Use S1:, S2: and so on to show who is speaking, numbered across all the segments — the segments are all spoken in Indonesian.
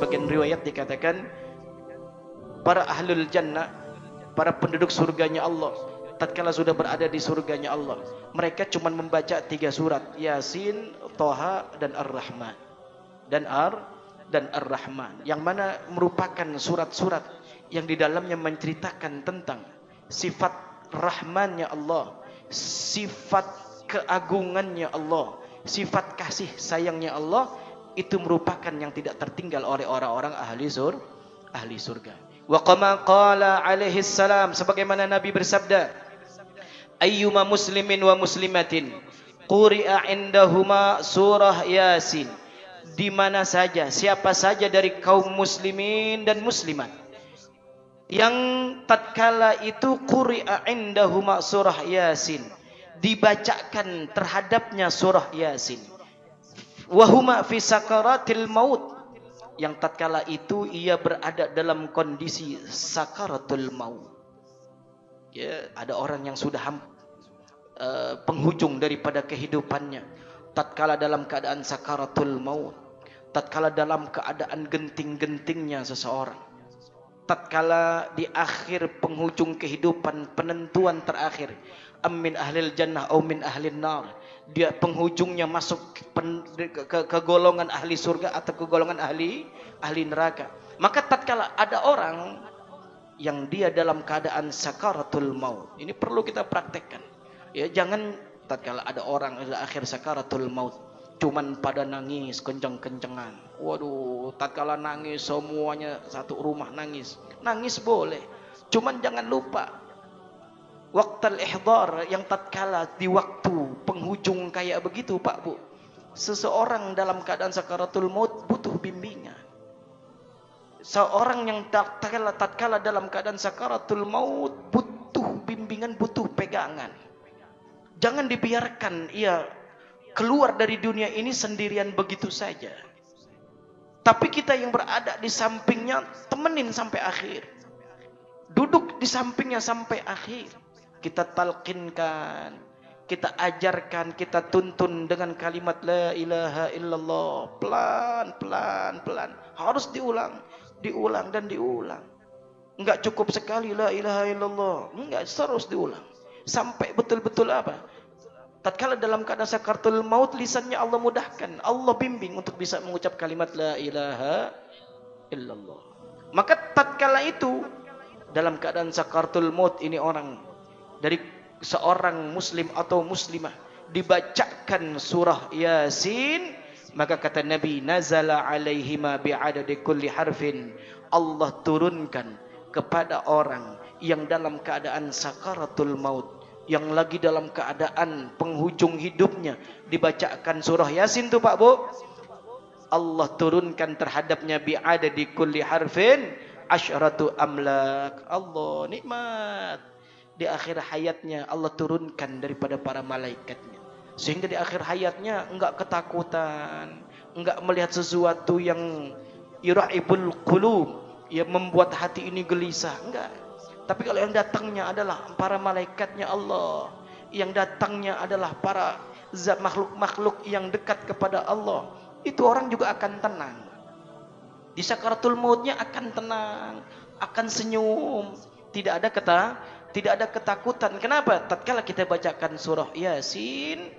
S1: sebagian riwayat dikatakan para ahlul jannah, para penduduk surganya Allah, tatkala sudah berada di surganya Allah, mereka cuma membaca 3 surat, Yasin, Toha, dan Ar-Rahman. Dan Ar-Rahman, yang mana merupakan surat-surat yang di dalamnya menceritakan tentang sifat rahmannya Allah, sifat keagungannya Allah, sifat kasih sayangnya Allah. Itu merupakan yang tidak tertinggal oleh orang-orang ahli surga. Wa kama qala alaihi salam, sebagaimana Nabi bersabda, ayyuma muslimin wa muslimatin quri'a indahuma surah Yasin, di mana saja, siapa saja dari kaum muslimin dan muslimat yang tatkala itu quri'a indahuma surah Yasin, dibacakan terhadapnya surah Yasin, wahuma fi sakaratil maut, yang tatkala itu ia berada dalam kondisi sakaratul maut. Ya, ada orang yang sudah penghujung daripada kehidupannya, tatkala dalam keadaan sakaratul maut, tatkala dalam keadaan genting-gentingnya seseorang, tatkala di akhir penghujung kehidupan, penentuan terakhir, amin ahlil jannah au min ahlin nar, dia penghujungnya masuk ke golongan ahli surga atau ke golongan ahli neraka. Maka tatkala ada orang yang dia dalam keadaan sakaratul maut, ini perlu kita praktekkan. Ya, jangan tatkala ada orang di akhir sakaratul maut cuman pada nangis kenceng-kencengan. Waduh, tatkala nangis semuanya satu rumah nangis. Nangis boleh, cuman jangan lupa waqtal ihdar, yang tatkala di waktu penghujung kayak begitu Pak Bu, seseorang dalam keadaan sakaratul maut butuh bimbingan. Seorang yang tatkala dalam keadaan sakaratul maut butuh bimbingan, butuh pegangan. Jangan dibiarkan ia keluar dari dunia ini sendirian begitu saja. Tapi kita yang berada di sampingnya, temenin sampai akhir. Duduk di sampingnya sampai akhir. Kita talqinkan, kita ajarkan, kita tuntun dengan kalimat la ilaha illallah. Pelan. Harus diulang dan diulang. Enggak cukup sekali la ilaha illallah. Enggak, terus diulang. Sampai betul-betul apa? Tatkala dalam keadaan sakaratul maut, lisannya Allah mudahkan, Allah bimbing untuk bisa mengucap kalimat la ilaha illallah. Maka tatkala itu dalam keadaan sakaratul maut ini, orang dari seorang muslim atau muslimah dibacakan surah Yasin, maka kata Nabi, nazala alaihima bi'adadi kulli harfin, Allah turunkan kepada orang yang dalam keadaan sakaratul maut, yang lagi dalam keadaan penghujung hidupnya, dibacakan surah Yasin tuh Pak Bu, Allah turunkan terhadapnya bi'adadi kulli harfin asyratu amlak. Allah nikmat. Di akhir hayatnya Allah turunkan daripada para malaikatnya, sehingga di akhir hayatnya enggak ketakutan, enggak melihat sesuatu yang yuraibul qulub, yang membuat hati ini gelisah, enggak. Tapi kalau yang datangnya adalah para malaikatnya Allah, yang datangnya adalah para zat makhluk-makhluk yang dekat kepada Allah, itu orang juga akan tenang. Di sakaratul mautnya akan tenang, akan senyum, tidak ada ketakutan. Kenapa? Tatkala kita bacakan surah Yasin,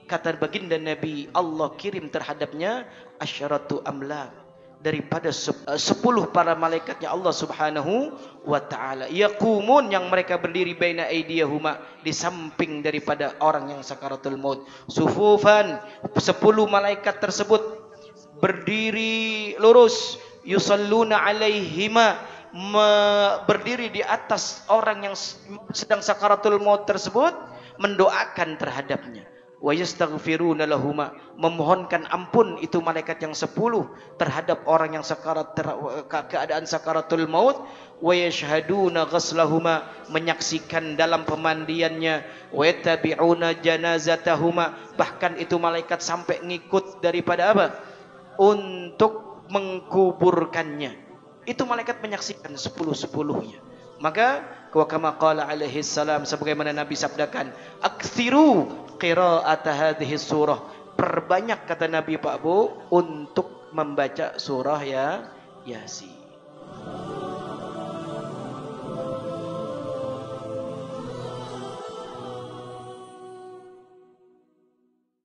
S1: kata baginda Nabi, Allah kirim terhadapnya asyaratu amlak, daripada 10 para malaikatnya Allah subhanahu wa ta'ala, yaqumun, yang mereka berdiri baina aydiyahuma, di samping daripada orang yang sakaratul maut, sufufan, 10 malaikat tersebut berdiri lurus, yusalluna alaihima, berdiri di atas orang yang sedang sakaratul maut tersebut, mendoakan terhadapnya, wa yastaghfiruna lahuma, memohonkan ampun itu malaikat yang 10 terhadap orang yang keadaan sakaratul maut, wa yashhaduna ghaslahuma, menyaksikan dalam pemandiannya, wa yatabi'una janazatahuma, bahkan itu malaikat sampai ngikut daripada apa? Untuk mengkuburkannya. Itu malaikat menyaksikan 10-10-nya. Maka wa kama qala alaihi salam, sebagaimana Nabi sabdakan, aktsiru qira'at hadhihi surah, perbanyak kata Nabi Pak Bu untuk membaca surah Yasin.